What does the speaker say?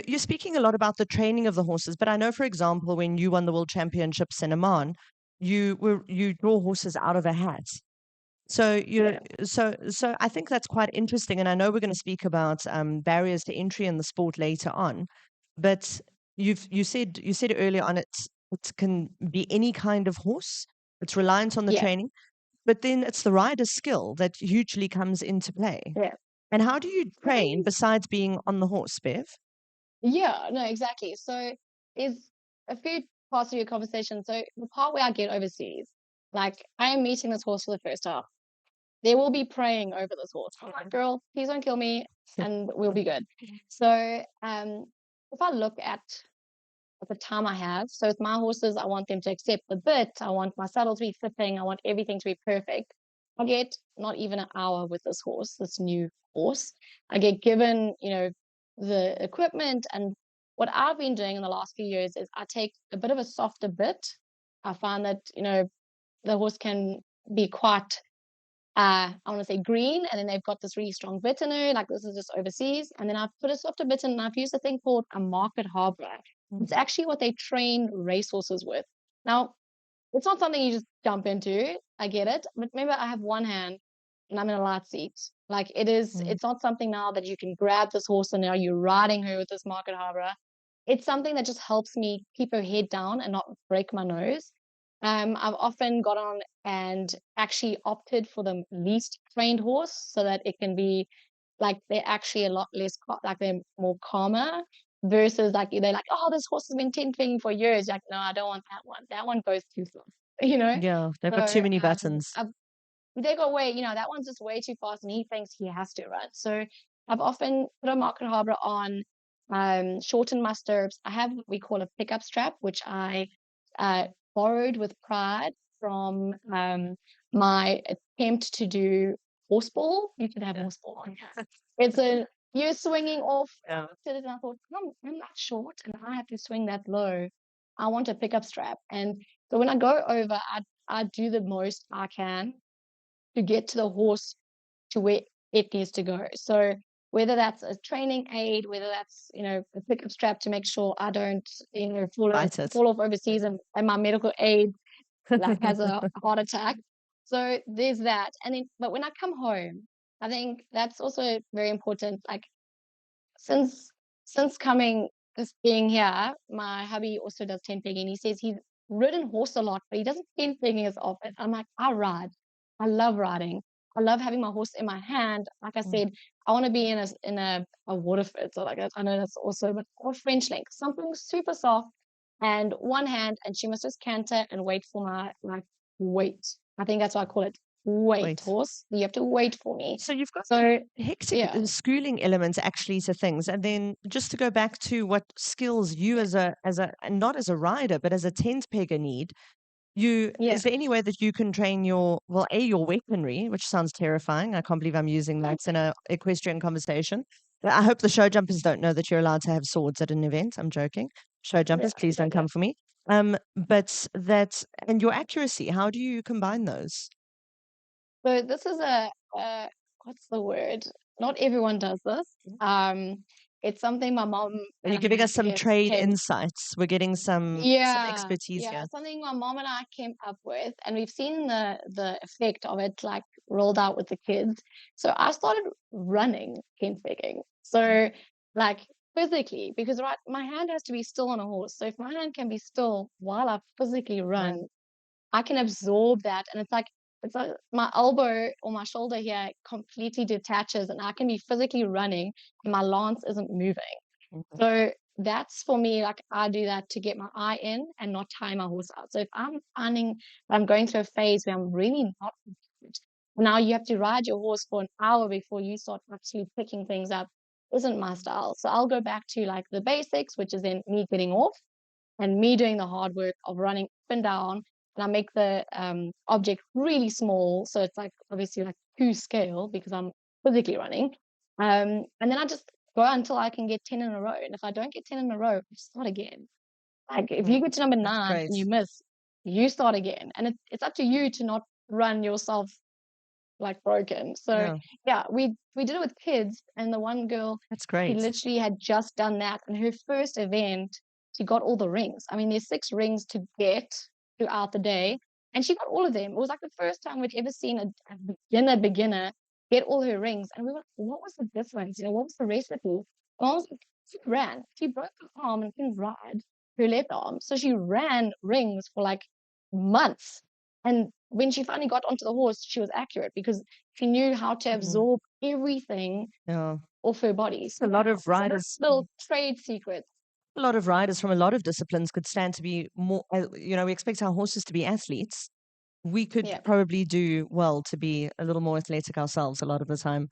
you're speaking a lot about the training of the horses, but I know, for example, when you won the world championships in Oman, you draw horses out of a hat. So Yeah. so I think that's quite interesting, and I know we're going to speak about barriers to entry in the sport later on, but you said earlier on it can be any kind of horse. It's reliant on the Yeah. training, but then it's the rider's skill that hugely comes into play. Yeah. And how do you I train think, besides being on the horse, Bev? yeah, no, exactly. So is a few parts of your conversation. So the part where I get overseas, like I am meeting this horse for the first time. They will be praying over this horse. I'm like, girl, please don't kill me and we'll be good. So if I look at the time I have, so with my horses, I want them to accept the bit, I want my saddle to be fitting, I want everything to be perfect. I get not even an hour with this horse, this new horse. I get given, the equipment, and what I've been doing in the last few years is I take a bit of a softer bit. I find that, the horse can be quite I want to say green, and then they've got this really strong bit in her, like this is just overseas. And then I've put a softer bit in, and I've used a thing called a market harbor. It's actually what they train racehorses with. Now, it's not something you just jump into. I get it. But remember, I have one hand and I'm in a light seat. Like Mm. it's not something now that you can grab this horse and now you're riding her with this market harbor. It's something that just helps me keep her head down and not break my nose. I've often got on and actually opted for the least trained horse so that it can be like they're actually a lot less, like they're more calmer versus like they're like, oh, this horse has been tent for years. Like, no, I don't want that one. That one goes too fast, you know. Yeah, they've got too So many buttons. they got way, that one's just way too fast, and he thinks he has to run. So I've often put a market harbor on, shortened my stirrups. I have what we call a pickup strap, which I uh, borrowed with pride from my attempt to do horseball. You can have Yeah. horseball on. It's a you're swinging off. Yeah. And I thought, I'm not short, and I have to swing that low. I want a pickup strap, and so when I go over, I do the most I can to get to the horse to where it needs to go. So whether that's a training aid, whether that's, a pickup strap to make sure I don't, Fight it. fall off overseas and my medical aid like has a heart attack. So there's that. And then but when I come home, I think that's also very important. Like since coming this being here, my hubby also does tent pegging. He says he's ridden horse a lot, but he doesn't tent pegging as often. I'm like, I ride. I love riding. I love having my horse in my hand. Like I Mm. said, I want to be in a waterford. So like I know that's also, but or French link, something super soft and one hand, and she must just canter and wait for my like wait. I think that's why I call it wait Wait. horse. You have to wait for me. So you've got So hectic yeah, schooling elements actually to things, and then just to go back to what skills you yeah, as a and not as a rider but as a tent pegger need. You yeah. Is there any way that you can train your weaponry, which sounds terrifying? I can't believe I'm using that in a equestrian conversation. I hope the show jumpers don't know that you're allowed to have swords at an event. I'm joking. Show Yeah, jumpers, please don't yeah. come for me. But that and your accuracy, how do you combine those? So this is what's the word? Not everyone does this. It's something my mom Are you and giving I us some trade came. insights? We're getting some Yeah, expertise yeah, here. something my mom and I came up with, and we've seen the effect of it like rolled out with the kids. So I started running Tentpegging. So like physically, because right, my hand has to be still on a horse. So if my hand can be still while I physically Right. run, I can absorb that. And it's like my elbow or my shoulder here completely detaches and I can be physically running and my lance isn't moving. Mhm. So that's for me, like I do that to get my eye in and not tie my horse out. So if I'm finding that I'm going through a phase where I'm really not good, now you have to ride your horse for an hour before you start actually picking things up, isn't my style. So I'll go back to like the basics, which is then me getting off and me doing the hard work of running up and down. And I make the object really small, so it's like obviously like to scale because I'm physically running. And then I just go until I can get 10 in a row. And if I don't get 10 in a row, I start again. Like if Mm. you get to number That's 9 great. and you miss, you start again. And it's up to you to not run yourself like broken. So Yeah, yeah, we did it with kids, and the one girl, that's she great. literally had just done that, and her first event, she got all the rings. I mean, there's 6 rings to get throughout the day, and she got all of them. It was like the first time we'd ever seen a beginner get all her rings, and we were like, what was the difference? What was the recipe? And I was like, she ran. She broke her arm and couldn't ride her left arm, so she ran rings for like months. And when she finally got onto the horse, she was accurate because she knew how to Mhm. absorb everything Yeah. off her body. So A lot yeah, of so that's riders little trade secrets. a lot of riders from a lot of disciplines could stand to be more, we expect our horses to be athletes. We could Yeah. probably do well to be a little more athletic ourselves a lot of the time.